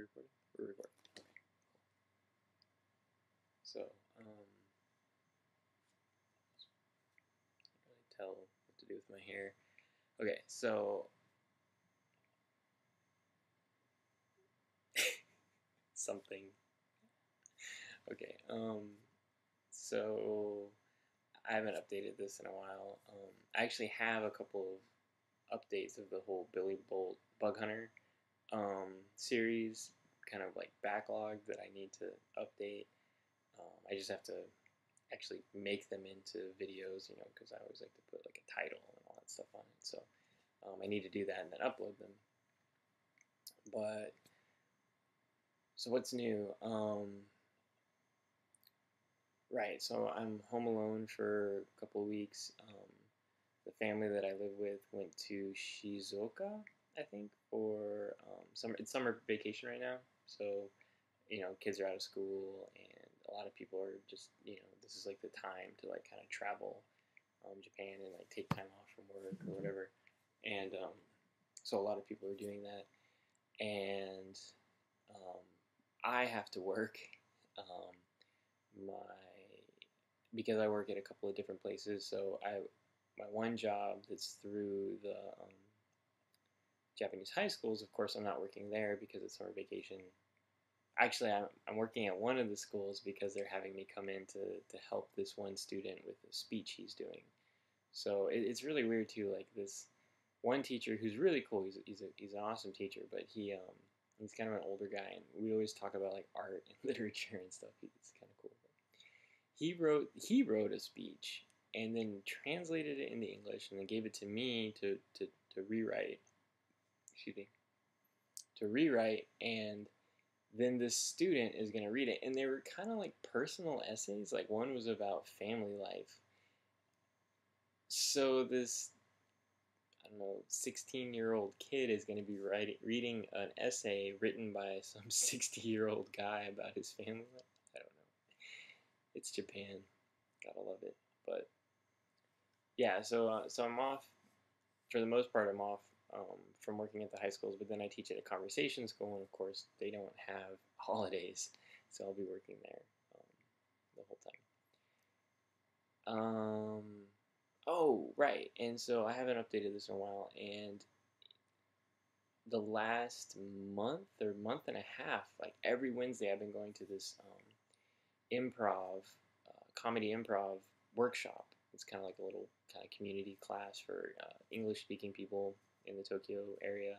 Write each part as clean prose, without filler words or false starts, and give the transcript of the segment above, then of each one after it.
recording? We're recording. Okay. So, can't really tell what to do with my hair. Okay, so something. Okay, so I haven't updated this in a while. I actually have a couple of updates of the whole Billy Bolt Bug Hunter series, kind of like backlog that I need to update. I just have to actually make them into videos, because I always like to put like a title and all that stuff on it. So I need to do that and then upload them. But so what's new? Right. So I'm home alone for a couple of weeks. The family that I live with went to Shizuoka, I think, for summer. It's summer vacation right now. So kids are out of school, and a lot of people are just, this is like the time to like kind of travel Japan and like take time off from work or whatever. And so a lot of people are doing that, and I have to work. My because I work at a couple of different places, so my one job that's through the Japanese high schools. Of course, I'm not working there because it's summer vacation. Actually, I'm working at one of the schools because they're having me come in to help this one student with a speech he's doing. So it's really weird too. Like this one teacher who's really cool. He's an awesome teacher, but he's kind of an older guy, and we always talk about like art and literature and stuff. It's kind of cool. He wrote a speech and then translated it into English and then gave it to me to rewrite. Excuse me. To rewrite, and then this student is going to read it, and they were kind of like personal essays. Like one was about family life. So this, I don't know, 16-year-old kid is going to be reading an essay written by some 60-year-old guy about his family life. I don't know. It's Japan. Gotta love it. But yeah, so I'm off. For the most part, I'm off from working at the high schools, but then I teach at a conversation school, and of course, they don't have holidays, so I'll be working there the whole time. Oh, right, and so I haven't updated this in a while, and the last month or month and a half, like every Wednesday, I've been going to this improv, comedy improv workshop. It's kind of like a little kind of community class for English-speaking people in the Tokyo area,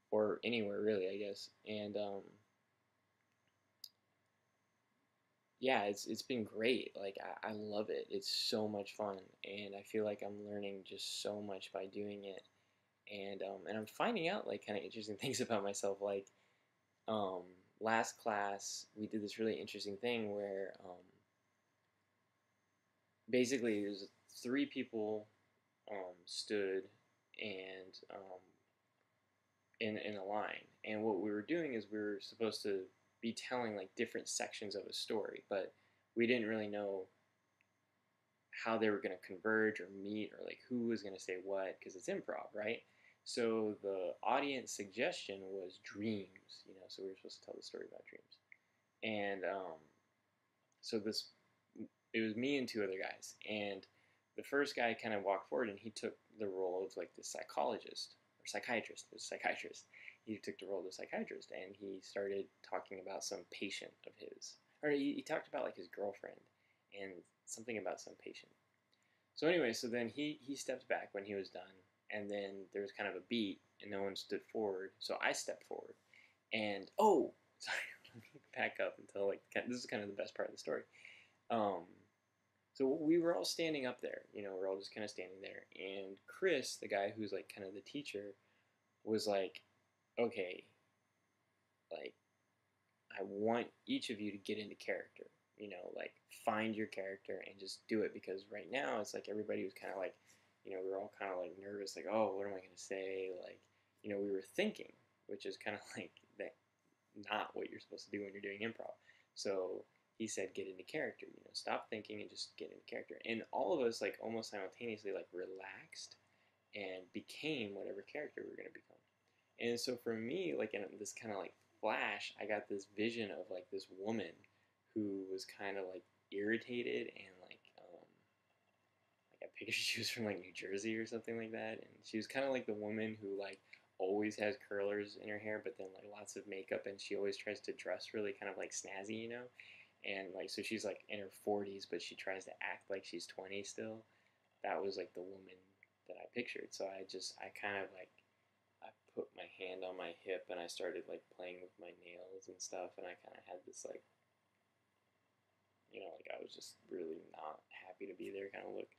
or anywhere really, I guess. And yeah, it's been great. Like I love it. It's so much fun, and I feel like I'm learning just so much by doing it. And I'm finding out like kind of interesting things about myself. Like um, last class, we did this really interesting thing where basically there's three people stood and in a line, and what we were doing is we were supposed to be telling like different sections of a story, but we didn't really know how they were going to converge or meet or like who was going to say what because it's improv, right? So the audience suggestion was dreams, so we were supposed to tell the story about dreams. And so it was me and two other guys, and the first guy kind of walked forward and he took the role of like the psychologist or psychiatrist. It was a psychiatrist. He took the role of the psychiatrist, and he started talking about some patient of his, or he talked about like his girlfriend and something about some patient. So anyway, so then he stepped back when he was done, and then there was kind of a beat, and no one stood forward. So I stepped forward, and sorry, let me back up until like this is kind of the best part of the story. So we were all standing up there, we're all just kind of standing there, and Chris, the guy who's like kind of the teacher, was like, okay, like I want each of you to get into character, like find your character and just do it, because right now it's like everybody was kind of like, we were all kind of like nervous, like, oh, what am I going to say? Like, we were thinking, which is kind of like that, not what you're supposed to do when you're doing improv. So he said, get into character, stop thinking and just get into character. And all of us, like, almost simultaneously, like, relaxed and became whatever character we were going to become. And so for me, like, in this kind of, like, flash, I got this vision of like this woman who was kind of like irritated and like I pictured she was from like New Jersey or something like that, and she was kind of like the woman who like always has curlers in her hair, but then like lots of makeup, and she always tries to dress really kind of like snazzy, you know. And like so she's like in her 40s, but she tries to act like she's 20 still. That was like the woman that I pictured. So I kind of like I put my hand on my hip and I started like playing with my nails and stuff, and I kind of had this like like I was just really not happy to be there kind of look.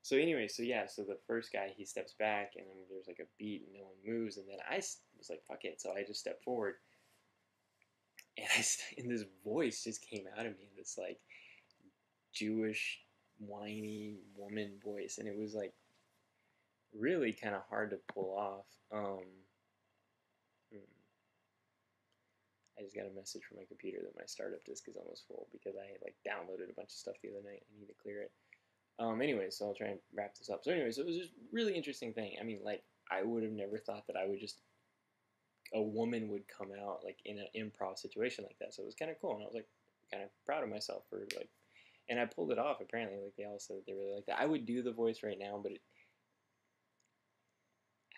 So anyway, so yeah, so the first guy he steps back and then there's like a beat and no one moves, and then I was like fuck it, so I just stepped forward and and this voice just came out of me, this like Jewish whiny woman voice, and it was like really kind of hard to pull off. Hmm, I just got a message from my computer that my startup disk is almost full because I like downloaded a bunch of stuff the other night. I need to clear it. Anyway, so I'll try and wrap this up. So anyway, so it was just a really interesting thing. I mean, like I would have never thought that I would just a woman would come out like in an improv situation like that. So it was kind of cool, and I was like kind of proud of myself for like, and I pulled it off. Apparently, like they all said that they really liked that. I would do the voice right now, but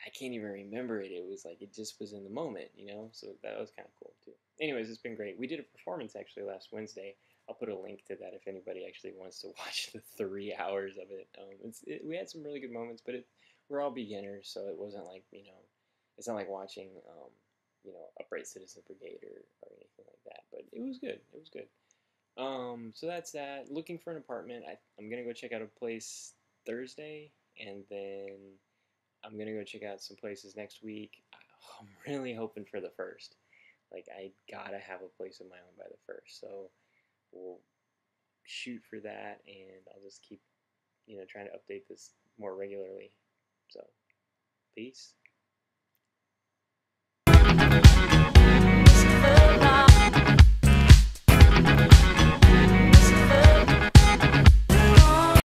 I can't even remember it. It was like it just was in the moment, you know. So that was kind of cool too. Anyways, it's been great. We did a performance actually last Wednesday. I'll put a link to that if anybody actually wants to watch the 3 hours of it. We had some really good moments, but we're all beginners, so it wasn't like it's not like watching Upright Citizen Brigade or anything like that. But it was good. It was good. So that's that. Looking for an apartment. I'm gonna go check out a place Thursday, and then I'm gonna go check out some places next week. I'm really hoping for the first. Like I gotta have a place of my own by the first. So we'll shoot for that, and I'll just keep trying to update this more regularly. So peace.